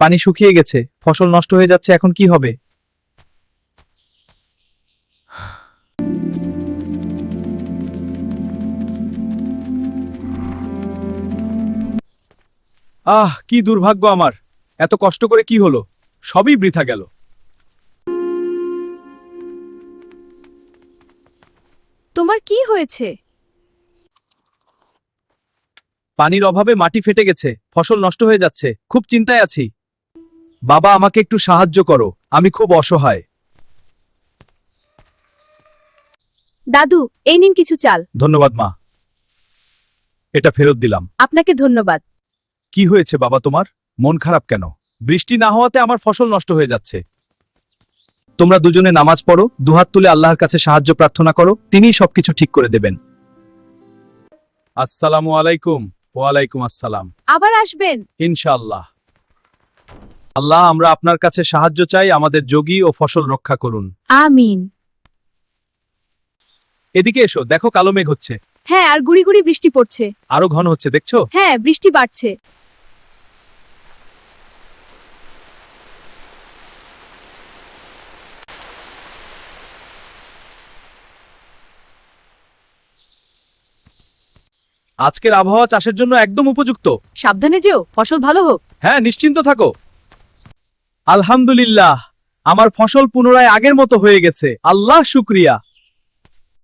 পানি শুকিয়ে গেছে, ফসল নষ্ট হয়ে যাচ্ছে, এখন কি হবে? কি দুর্ভাগ্য আমার! এত কষ্ট করে কি হলো? সবই বৃথা গেল। তোমার কি হয়েছে? পানির অভাবে মাটি ফেটে গেছে, ফসল নষ্ট হয়ে যাচ্ছে, খুব চিন্তায় আছি। বাবা, আমাকে একটু সাহায্য করো, আমি খুব অসহায়। দাদু, এই নিন কিছু চাল। ধন্যবাদ মা, এটা ফেরত দিলাম। আপনাকে ধন্যবাদ। কি হয়েছে বাবা তোমার? মন খারাপ কেন? বৃষ্টি না হওয়াতে আমার ফসল নষ্ট হয়ে যাচ্ছে। তোমরা দুজনে নামাজ পড়ো, দুহাত তুলে আল্লাহর কাছে সাহায্য প্রার্থনা করো, তিনিই সবকিছু ঠিক করে দেবেন। আসসালামু আলাইকুম। ওয়ালাইকুম আসসালাম। আবার আসবেন। ইনশাআল্লাহ। আল্লাহ, আমরা আপনার কাছে সাহায্য চাই, আমাদের জমি ও ফসল রক্ষা করুন। আমিন। এদিকে এসো, দেখো কালো মেঘ হচ্ছে। হ্যাঁ, আর গুড়ি গুড়ি বৃষ্টি পড়ছে। আরো ঘন হচ্ছে, দেখছো? হ্যাঁ, বৃষ্টি বাড়ছে। আজকের আবহাওয়া চাষের জন্য একদম উপযুক্ত। সাবধানে যেও, ফসল ভালো হোক। হ্যাঁ, নিশ্চিন্ত থাকো। আলহামদুলিল্লাহ, আমার ফসল পুনরায় আগের মতো হয়ে গেছে। আল্লাহ শুকরিয়া।